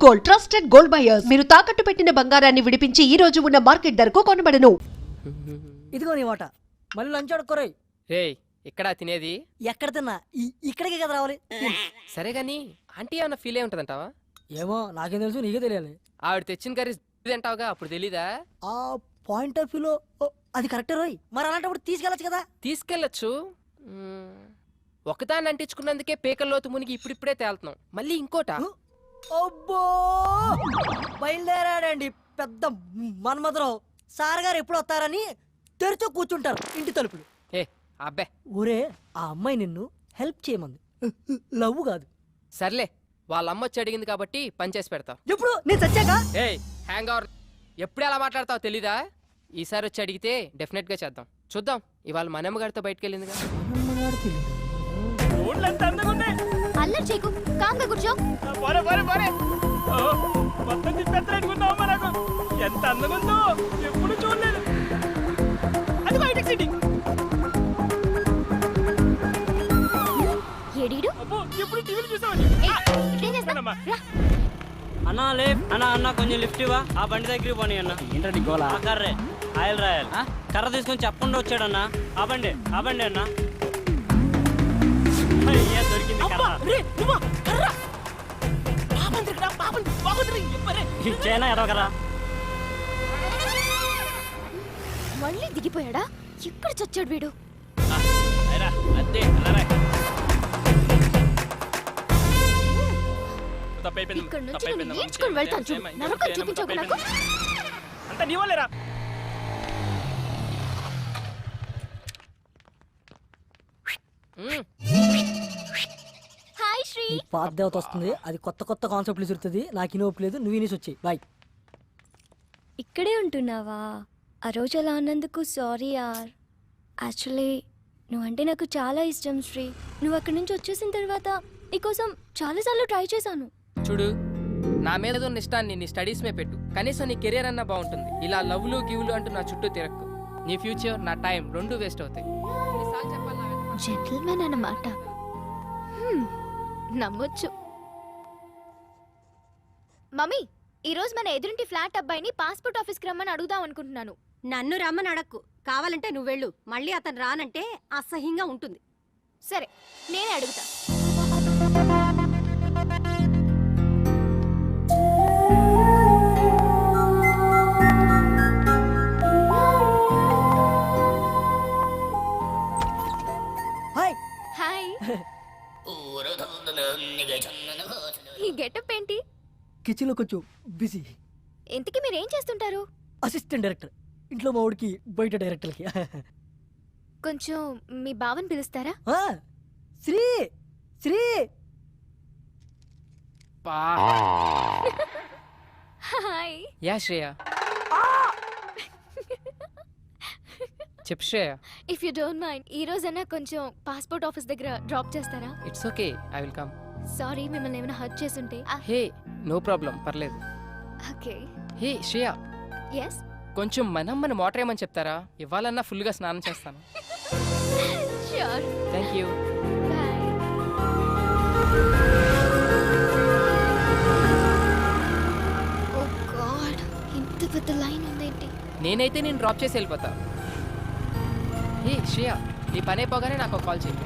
Gold, trusted gold buyers. మీరు తాకట్టు పెట్టిన బంగారాన్ని విడిపించి ఈ రోజు ఉన్న మార్కెట్ ధరకు కొనబడను. ఇదిగో నీ వాట. మళ్ళీ లంచ్ ఆడుకోరాయి. రేయ్ ఎక్కడా తినేది? ఎక్కడ తిన్నా ఇక్కడికే కదా రావాలి. సరే గాని ఆంటీ ఏమన్నా ఫీల్ అయి ఉంటదంటావా? ఏమో నాకేం తెలుసు, నీకే తెలియాలి. ఆవిడ తెచ్చిన కర్రీ తింటావుగా, అప్పుడు తెలీదా? ఆ పాయింట్ ఆఫ్ వ్యూలో అది కరెక్టే రోయ్. మరి అలాంటప్పుడు తీసుకెళ్ళచ్చు కదా. తీసుకెళ్ళచ్చు. ఒకదాన్ని అంటించుకున్నందుకే పేకల్లోతు మునిగి ఇప్పుడిప్పుడే తేలుతున్నాం. మళ్ళీ ఇంకోట. అబ్బో బయలుదేరాడండి పెద్ద మన్మధరావు. సార్ గారు ఎప్పుడు వస్తారని తెరిచో కూర్చుంటారు ఇంటి తలుపులు. ఏ అబ్బే, ఒరే ఆ అమ్మాయి నిన్ను హెల్ప్ చేయమంది, లవ్ కాదు. సర్లే, వాళ్ళ అమ్మ వచ్చి అడిగింది కాబట్టి పని చేసి పెడతావు. ఎప్పుడు నేను చచ్చాక? ఏయ్ హ్యాంగ్ అవర్, ఎప్పుడు ఎలా మాట్లాడతావు తెలీదా? ఈసారి వచ్చి అడిగితే డెఫినెట్ గా చేద్దాం. చూద్దాం. ఇవాళ మన అమ్మగారితో బయటకు వెళ్ళిందిగా. అల్లరి చేయకు, కాంగా కూర్చో. ఎంత అందగుందో ఎప్పుడు చూడలేదు. అది బయట సిటీ. ఏడీడు ఎప్పుడు టీవీలు చూసామని. అన్నా అన్న కొంచెం లిఫ్ట్ ఇవ్వా. ఆ బండి దగ్గరికి పోనీ అన్న. ఏంటండి గోలా? కర్రే ఆయిల్ రాయాలి. కర్ర తీసుకొని చెప్పకుండా వచ్చాడన్నా. ఆ బండి అన్న. దొరికింది ఇచ్చేనా ఎదో కర్ర. మళ్ళీ దిగిపోయాడా? ఎక్కడ చచ్చాడు వీడు? ఇక్కడ నుంచి నేను నేర్చుకుని వెళ్తాను చూడు. నరకం చూపించకు నాకు. అంత నీ వాళ్ళేరా. హాయ్ శ్రీ. పాత దేవత వస్తుంది, అది కొత్త కొత్త కాన్సెప్ట్లు విసురుతుంది. నాకు ఇనోపలేదు, నువ్వు ఇనేసి వచ్చాయి. బాయ్. ఇక్కడే ఉంటున్నావా? ఆ రోజు అలా అన్నందుకు సారీ యార్. యాక్చువల్లీ నువ్వంటే నాకు చాలా ఇష్టం శ్రీ. నువ్వు అక్కడి నుంచి వచ్చేసిన తర్వాత నీకోసం చాలాసార్లు ట్రై చేశాను. చూడు, నా మీద ఉన్న ఇష్టాన్ని నీ స్టడీస్ మీద పెట్టు. కనీసం నీ కెరీర్ అన్నా బాగుంటుంది. ఇలా లవ్లు గివ్లు అంటూ నా చుట్టూ తిరక్కు. నీ ఫ్యూచర్, నా టైం రెండు వేస్ట్ అవుతాయి. జెంటిల్మెన్ అన్నమాట. నమ్మొచ్చు. మమ్మీ, ఈరోజు మన ఎదురింటి ఫ్లాట్ అబ్బాయిని పాస్పోర్ట్ ఆఫీస్కి రమ్మని అడుగుదాం అనుకుంటున్నాను. నన్ను రమ్మని అడక్కు. కావాలంటే నువ్వు వెళ్ళు. మళ్ళీ అతను రానంటే అసహ్యంగా ఉంటుంది. సరే, నేనే అడుగుతా. హాయ్. హాయ్. ఈ గెటప్ ఏంటి? కిచెన్లో కొంచెం బిజీ. ఇంతకీ మీరేం చేస్తుంటారు? Assistant director. ఇంట్లో మా ఊడికి, బయట డైరెక్టర్కి. కొంచెం మీ బావని పిలుస్తారా? శ్రీ శ్రీ. హాయ్. యా శ్రేయ. చెప్పు Shreya. If you don't mind, ఈ రోజైనా కొంచెం పాస్పోర్ట్ ఆఫీస్ దగ్గర డ్రాప్ చేస్తారా? It's okay, I will come. Sorry, మిమ్మల్ని ఏమైనా హర్ట్ చేసుంటే. హే నో ప్రాబ్లం, పర్లేదు. ఓకే. Hey Shreya, yes. కొంచెం మన మోటర్ ఏమని చెప్తారా? ఇవ్వాలన్నా ఫుల్గా స్నానం చేస్తాను. Sure. Thank you. Bye. Oh god, ఇంత పెద్ద లైన్ ఉందేంటి? నేనైతే నేను డ్రాప్ చేసి వెళ్ళిపోతా. హే శ్రేయ, నీ పని అయిపోగానే నాకు కాల్ చేయి.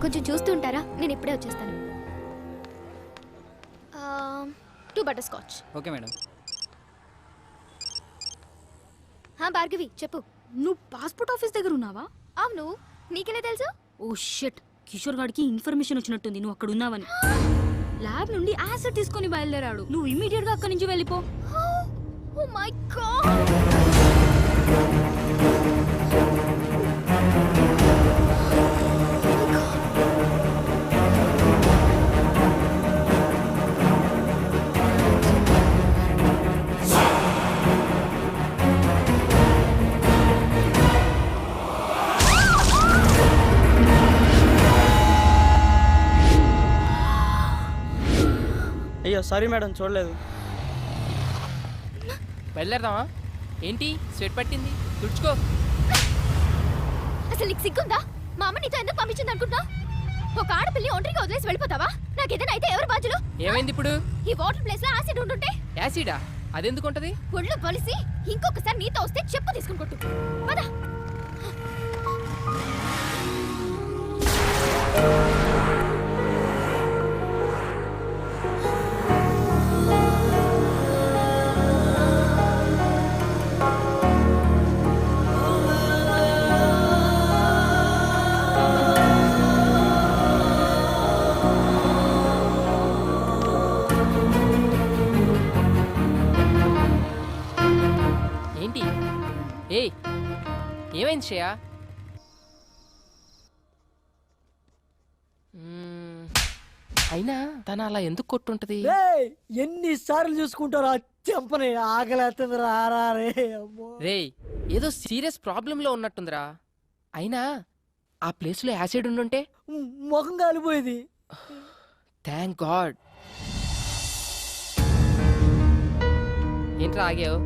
కొంచెం చూస్తూ ఉంటారా? నేను ఇప్పుడే వచ్చేస్తాను. 2 butter scotch. Okay madam. Bhargavi చెప్పు. నువ్వు పాస్పోర్ట్ ఆఫీస్ దగ్గర ఉన్నావా? అవును, నీకెలా తెలుసు? ఓ షిట్, కిషోర్ గాడికి ఇన్ఫర్మేషన్ వచ్చినట్టుంది నువ్వు అక్కడ ఉన్నావని. ల్యాబ్ నుండి యాసిడ్ తీసుకొని బయలుదేరాడు. నువ్వు ఇమీడియట్ గా అక్కడి నుంచి వెళ్ళిపో. Oh my god. అయ్యో సారీ మేడం, చూడలేదు. బయలుదేరదామా? ఏంటి స్వెట్ పట్టింది? తుడుచుకో. అసలు నీకు సిగ్గుందా? మా అమ్మ నీతో ఎందుకు పంపించింది అనుకుంటా? ఒక ఆడపిల్లి ఒంటరిగా వదిలేసి వెళ్ళిపోతావా? నాకేదైనా అయితే ఎవరు బాధ్యులు? ఏమైంది ఇప్పుడు? ఈ వాటర్ ప్లేస్ లో యాసిడ్ ఉంటుంటే యాసిడా? అదెందుకుంటది? ఒళ్ళు పొలిసి ఇంకొకసారి నీతో వస్తే చెప్పు తీసుకుని కొట్టు. పద. ఏంటి? ఏయ్, ఏమైంది శ్రేయ? అయినా తను అలా ఎందుకు కొట్టుంటది? రేయ్, ఎన్నిసార్లు చూసుకుంటారా చెంపని? ఆకలేస్తుంది రారా రే. అమ్మో. రేయ్, ఏదో సీరియస్ ప్రాబ్లంలో ఉన్నట్టుందిరా. అయినా ఆ ప్లేస్లో యాసిడ్ ఉండుంటే? ముఖం కాలిపోయేది. Thank God. ఏంట్రా ఆగావు?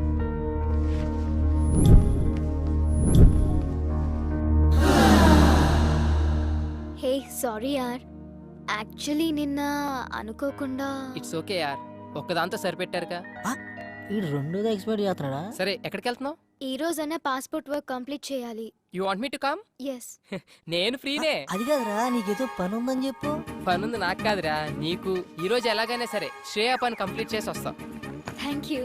హే సారీ యార్, యాక్చువల్లీ నిన్న అనుకోకుండా. ఇట్స్ ఓకే యార్, ఒక్కదాంతో సరిపెట్టారుగా. ఈ రెండోది ఎక్స్పైర్ చేస్తున్నాడా? సరే, ఎక్కడికి వెళ్తున్నావు? ఈ రోజైనా పాస్పోర్ట్ వర్క్ కంప్లీట్ చేయాలి. You want me to come? Yes. నేను ఫ్రీనే. అది కాదురా, నీకేదో పని ఉందని చెప్పు. పనుంది నాకు కాదురా, నీకు. ఈ రోజు ఎలాగైనా సరే శ్రేయ పని కంప్లీట్ చేసి వస్తాం. Thank you.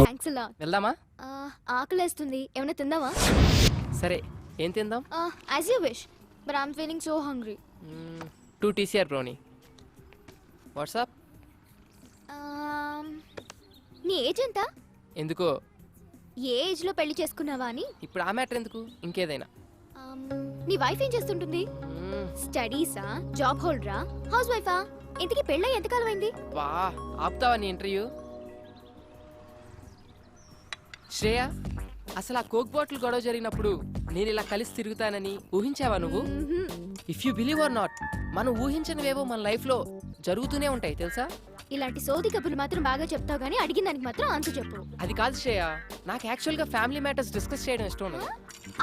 థ్యాంక్స్ అలా. వెళ్దామా? ఆకలేస్తుంది, ఏమైనా తిందామా? సరే, ఏం తిందాం? As you wish, but I'm feeling so hungry. 2 TCR brownie. WhatsApp? నీ ఏజ్ ఎంత? ఎందుకో? ఏ ఏజ్ లో పెళ్లి చేసుకున్నావా అని. ఇప్పుడు ఆ మ్యాటర్ ఎందుకు, ఇంకేదైనా. నీ వైఫ్ ఏం చేస్తుంటుంది? స్టడీసా, జాబ్ హోల్డరా, హౌస్ వైఫా? ఇంతకీ పెళ్ళై ఎంతకాలం అయింది? వా, ఆపుతావా నీ ఇంటర్వ్యూ? శ్రేయ, అసలు ఆ కోక్ బాటిల్ గొడవ జరిగినప్పుడు నేను ఇలా కలిసి తిరుగుతానని ఊహించావా నువ్వు? If you believe are not, మనం ఊహించనివేవో మన లైఫ్ లో జరుగుతూనే ఉంటాయి తెలుసా? ఇలాంటి సోది కబుర్లు మాత్రం బాగా చెప్తావు గానీ అడిగిన దానికి మాత్రం ఆన్సర్ చెప్పు. అది కాదు శ్రేయ, నాకు యాక్చువల్ గా ఫ్యామిలీ మ్యాటర్స్ డిస్కస్ చేయడం ఇష్టం ఉండదు.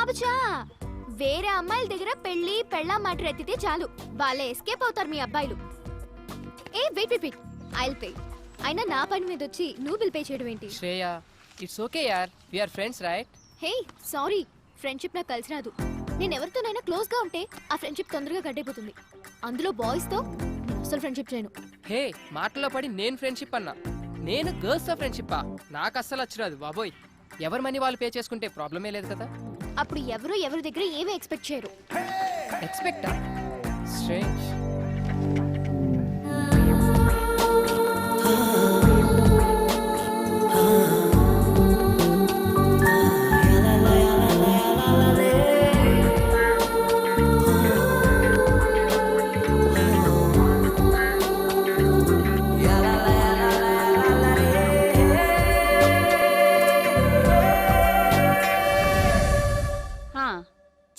అబచా, వేరే అమ్మాయిల దగ్గర పెళ్లి పెళ్ళా మ్యాటర్ ఎత్తితే చాలు, వాళ్ళే ఎస్కేప్ అవుతారు మీ అబ్బాయిలు. ఏ wait wait wait, I'll pay. అయినా నా పని మీద వచ్చి నువ్వు బిల్ పే చేయడం ఏంటి? శ్రేయ, ఇట్స్ ఓకే యార్, we are friends right? Hey sorry, friendship నాకు కలిసి రాదు. నేను ఎవరితోనైనా క్లోజ్ గా ఉంటే ఆ ఫ్రెండ్షిప్ తొందరగా గడ్డైపోతుంది. అందులో బాయ్స్ తో నేను అసలు ఫ్రెండ్షిప్ చేయను. హే, మాటలో పడి నేను ఫ్రెండ్షిప్ అన్నా. నేను గర్ల్స్ తో ఫ్రెండ్షిప్ నాకు అస్సలు వచ్చిరాదు బాబోయ్. ఎవరి మనీ వాళ్ళు పే చేసుకుంటే ప్రాబ్లమే లేదు కదా. అప్పుడు ఎవరు ఎవరి దగ్గర ఏమీ ఎక్స్పెక్ట్ చేయరు. ఎక్స్పెక్టా? Strange.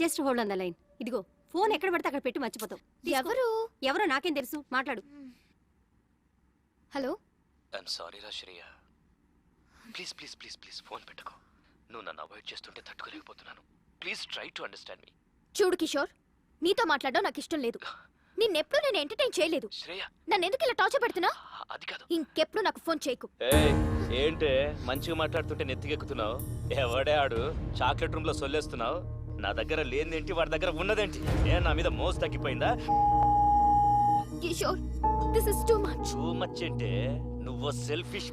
Just hold on the line. ఇదిగో ఫోన్ ఎక్కడ పడితే అక్కడ పెట్టి మర్చిపోతావు. ఎవరు? ఎవరో నాకేం తెలుసు, మాట్లాడు. హలో. ఐఎమ్ సారీ రా Shreya, please please please please phone పెట్టుకో. నువ్వు నన్ను అవాయిడ్ చేస్తుంటే తట్టుకోలేకపోతున్నాను. ప్లీజ్ ట్రై టు అండర్స్టాండ్ మీ. చూడు కిషోర్, నీతో మాట్లాడడం నాకు ఇష్టం లేదు. నిన్నెప్పుడు నేను ఎంటర్టైన్ చేయలేదు. శ్రేయ, నన్ను ఎందుకు ఇలా టార్చర్ పెడుతున్నా? అది కాదు. ఇంకెప్పుడు నాకు ఫోన్ చేయకు. ఏంటే మంచిగా మాట్లాడుతుంటే నెత్తికెక్కుతున్నావు? ఎవడే ఆడు? చాక్లెట్ రూమ్ లో సొల్లేస్తున్నావు. నా దగ్గర లేనిదేంటి, వాడి దగ్గర ఉన్నదేంటి? నా మీద మోసు తగ్గిపోయిందా? Kishore, this is too much. Too much అంటే నువ్వు సెల్ఫిష్.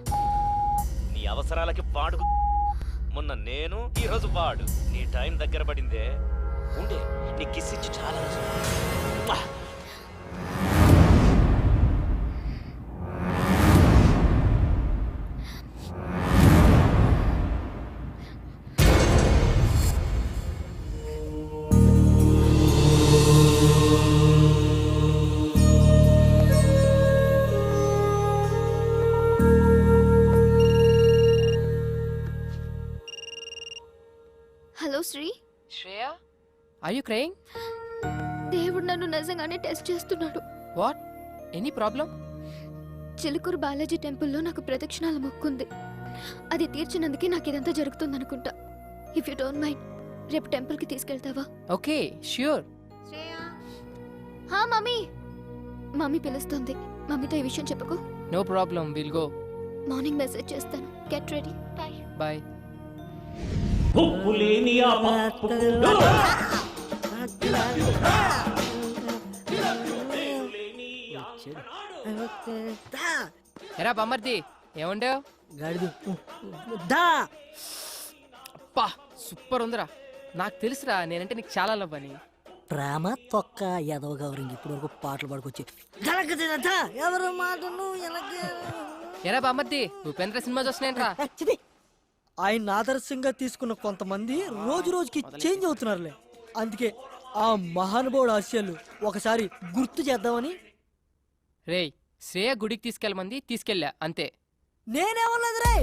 నీ అవసరాలకి వాడు. మొన్న నేను, ఈ రోజు వాడు. నీ టైం దగ్గర పడిందే. ఉండే నీ కిస్ ఇచ్చి చాలా రోజులు. Hello Shri. Shreya, are you crying? దేవుడు నన్ను నిజంగానే టెస్ట్ చేస్తున్నాడు. What? Any problem? Chilkur Balaji టెంపుల్లో నాకు ప్రదక్షిణాల మొక్కుంది. అది తీర్చినందుకే నాకు ఇదంతా జరుగుతుంది అనుకుంటా. ఇఫ్ యూ డోంట్ మైండ్ రేపు టెంపుల్కి తీసుకెళ్తావా? Okay sure. హా మమ్మీ, మమ్మీ పిలుస్తుంది. మమ్మీతో ఈ విషయం చెప్పుకో. No problem, will go. Morning message చేస్తాను. Get ready. బాయ్. బాయ్. ఎరా బమ్మర్ది ఏముండవు? గాడిదు దా. అప్పా సూపర్ ఉందిరా. నాకు తెలుసురా నేనంటే నీకు చాలా లవ్ అని. ప్రేమ తొక్క ఎదవ గౌరింగ్ ఇప్పుడు వరకు పాటలు పాడుకొచ్చి ఎవరు మాటను ఎరా బామ్మర్ది ఉపేంద్ర సినిమా చూస్తున్నాయంట్రా. ఆయన ఆదర్శంగా తీసుకున్న కొంతమంది రోజు రోజుకి చేంజ్ అవుతున్నారులే. అందుకే ఆ మహానుభావుడు ఆశయాలు ఒకసారి గుర్తు చేద్దామని. రేయ్ శ్రేయ గుడికి తీసుకెళ్ళమంది, తీసుకెళ్ళా అంతే. నేనేమన్నది రే,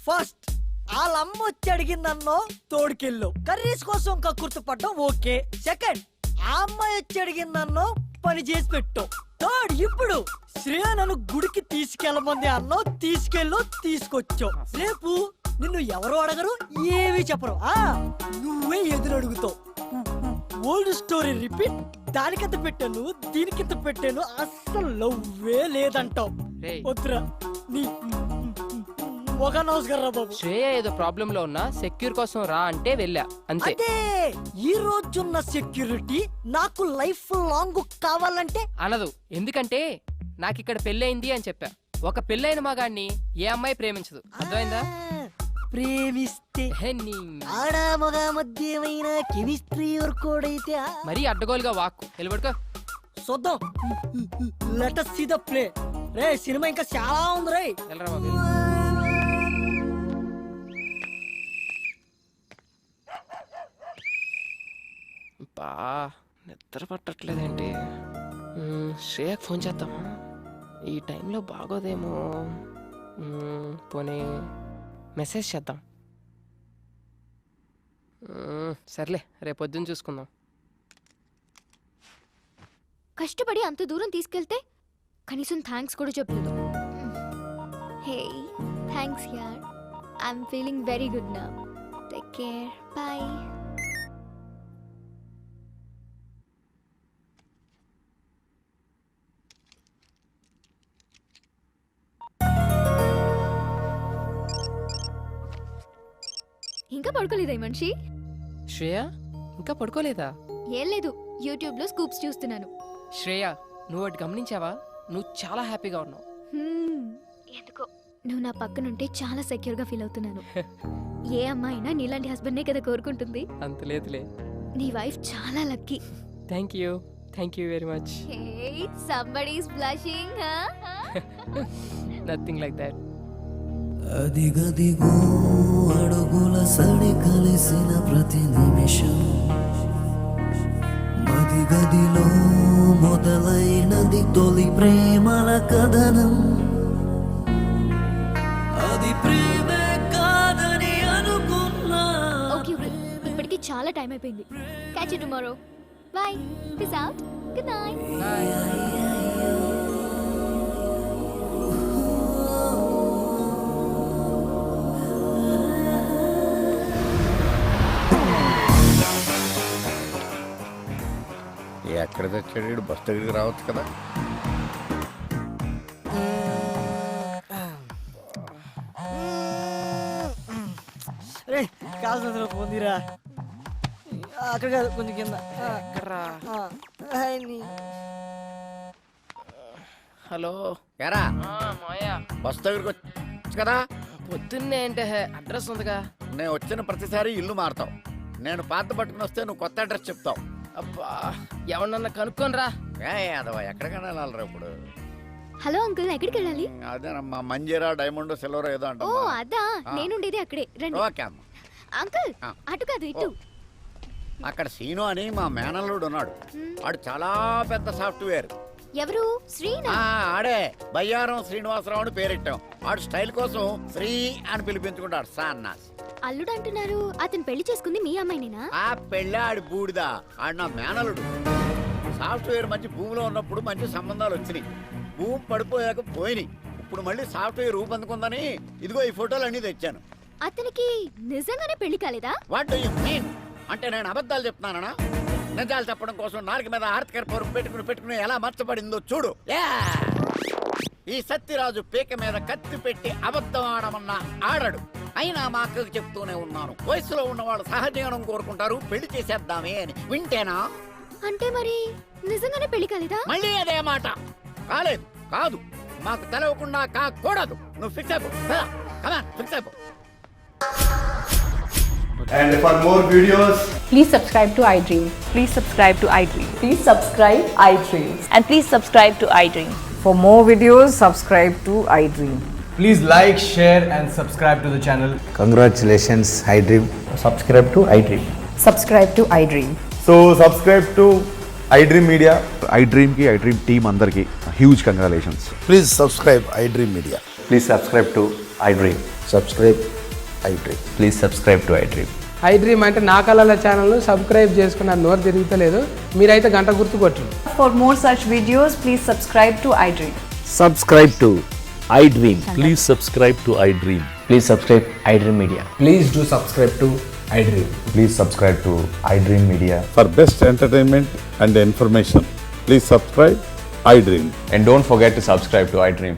ఫస్ట్ వాళ్ళమ్మ వచ్చి అడిగిందన్నో తోడుకెళ్ళు, కర్రీస్ కోసం కక్కుర్తి పడ్డం ఓకే. సెకండ్ ఆ అమ్మాయి వచ్చి అడిగిందన్నో పని చేసి పెట్టు. థర్డ్ ఇప్పుడు శ్రేయ నన్ను గుడికి తీసుకెళ్ళమంది అన్నో తీసుకెళ్ళు, తీసుకొచ్చావు. రేపు నిన్ను ఎవరు అడగరు, ఏమీ చెప్పరు. నువ్వే ఎదురు అడుగుతావు. Old story repeat. దానికింత పెట్టాను, దీనికింత పెట్టాను, అస్సలు లవ్వే లేదంటావు. రేయ్ వద్దురా నీ ఒక నమస్కారం బాబు. శ్రేయ ఏదో ప్రాబ్లం లో ఉన్నా సెక్యూర్ కోసం రా అంటే వెళ్ళా అంతే. అదే ఈ రోజున్న సెక్యూరిటీ నాకు లైఫ్ లాంగ్ కావాలంటే అనదు. ఎందుకంటే నాకు ఇక్కడ పెళ్ళయింది అని చెప్పా. ఒక పెళ్ళైన మగాడిని ఏ అమ్మాయి ప్రేమించదు, అర్థమైందా? ప్రేమిస్తే హే నీ ఆడ మగ మధ్యమైన కెమిస్ట్రీ వర్కౌట్ అయితే మరీ అడ్డగోలుగా వాక్కు నిలబడుకో. చూద్దాం. Let us see the play. Ray cinema ఇంకా చాలా ఉంది రే. వెళ్ళరా బాబు. బా నిద్ర పట్టట్లేదేంటి? శ్రేయకు ఫోన్ చేద్దామా? ఈ టైంలో బాగోదేమో. పోనీ మెసేజ్ చేద్దాం. సర్లే రేపు పొద్దున్న చూసుకుందాం. కష్టపడి అంత దూరం తీసుకెళ్తే కనీసం థ్యాంక్స్ కూడా చెప్పలేదు. హే థ్యాంక్స్ యార్. I'm feeling very good now. Take care. Bye. ఇంకా పడుకోలేదా ఈ మనిషి? శ్రేయ ఇంకా పడుకోలేదా? ఏం లేదు, యూట్యూబ్ లో స్కూప్స్ చూస్తున్నాను. శ్రేయ నువ్వు ఒకటి గమనించావా? నువ్వు చాలా హ్యాపీగా ఉన్నావు. ఎందుకో నువ్వు నా పక్కనుంటే చాలా సెక్యూర్ గా ఫీల్ అవుతున్నాను. ఏ అమ్మాయినా నీలాంటి హస్బెండ్ నే కదా కోరుకుంటుంది. అంత లేదులే. నీ వైఫ్ చాలా lucky. Thank you very much. Hey, somebody is blushing, huh? Nothing like that. అదిగదిగో అడుగుల సడి కలిసిన ప్రతి నిమిషం మదిగదిలో మొదలైనది తొలి ప్రేమల కథనం. అది ప్రేమే కాదని అనుకున్నా. ఓకే ఇప్పటికి చాలా టైం అయిపోయింది. Catch you tomorrow. By. Peace out. Good night. ఎక్కడ తెచ్చాడు? బస్ దగ్గరికి రావచ్చు కదా. రే కాల్సిన పొందిరా. అక్కడ కాదు, కొంచెం కింద. హలో ఎరా మాయా, బస్ దగ్గరికి వచ్చు కదా. పొద్దున్నే అంటే అడ్రస్ ఉందిగా. నేను వచ్చిన ప్రతిసారి ఇల్లు మారుతావు. నేను పాత పట్టుకుని వస్తే నువ్వు కొత్త అడ్రస్ చెప్తావు. అబ్బా ఎవరన్నా కనుక్కోనరా. అదవా ఎక్కడికైనా వెళ్ళాలరా ఇప్పుడు. హలో అంకుల్, ఎక్కడికి వెళ్ళాలి? అదేనమ్మా మంజీరా డైమండ్ సిల్వర్ ఏదో అంట. ఓ అదా, నేనుండేది అక్కడే. రండి. ఓకే అమ్మ. అంకుల్ అటు కాదు ఇటు. అక్కడ సీను అని మా మేనల్లుడు ఉన్నాడు. వాడు చాలా పెద్ద సాఫ్ట్వేర్. ఎవరు? శ్రీనా? ఆడే బయ్యారం శ్రీనివాసరావు అని పేరెట్టాం. వాడు స్టైల్ కోసం శ్రీ అని పిలిపించుకుంటాడు. సాన్నాస్ అల్లుడు అంటున్నారు. అతను పెళ్లి చేసుకుంది మీ అమ్మాయినేనా? ఆ పెళ్ళి ఆడి బూడిదా. ఆడు నా మేనలుడు. సాఫ్ట్వేర్ మంచి భూమిలో ఉన్నప్పుడు మంచి సంబంధాలు వచ్చినాయి. భూమి పడిపోయాక పోయినాయి. ఇప్పుడు మళ్ళీ సాఫ్ట్వేర్ రూపొందుకుందని ఇదిగో ఈ ఫోటోలు అన్ని తెచ్చాను. అతనికి నిజంగానే పెళ్లి కాలేదా? What do you mean? అంటే నేను అబద్ధాలు చెప్తున్నానా? నిజాలు చెప్పడం కోసం నాలుగు మీద ఆర్తికర పరుపు పెట్టుకుని ఎలా మర్చబడిందో చూడు. ఈ సత్యరాజు పీక మీద కత్తి పెట్టి అబద్ధం ఆడమన్నా ఆడడు. అయినా మా అక్కకి చెప్తూనే ఉన్నాను, వయసులో ఉన్నవాళ్ళు సహజీవనం కోరుకుంటారు, పెళ్లి చేసేద్దామే అని. వింటేనా? అంటే మరి నిజంగానే పెళ్లి కాలేదా? మళ్ళీ అదే మాట. కాలేదు, కాదు, మాకు తెలవకుండా కాకూడదు. నువ్వు ఫిక్స్ అయిపో, ఫిక్స్ అయిపో. And for more videos, Please subscribe to iDream. Please subscribe to iDream. Please subscribe iDream. And please subscribe to iDream. For more videos, subscribe to iDream. please like, share and subscribe to the channel. Congratulations iDream. Subscribe to iDream. Subscribe to iDream. So subscribe to iDream Media. iDream ki iDream team andarki huge congratulations. Please subscribe iDream Media. Please subscribe to iDream. Subscribe iDream. Please subscribe to iDream. iDream అంటే నా కళల channel subscribe చేసుకున్న నోరు తిరుగుతలేదు, మీరైతే గంట గుర్తు కొట్టండి. For more such videos, please subscribe to iDream. Subscribe to iDream. Please subscribe to iDream. Please subscribe iDream Media. Please do subscribe to iDream. Please subscribe to iDream Media. For best entertainment and information, please subscribe iDream. And don't forget to subscribe to iDream.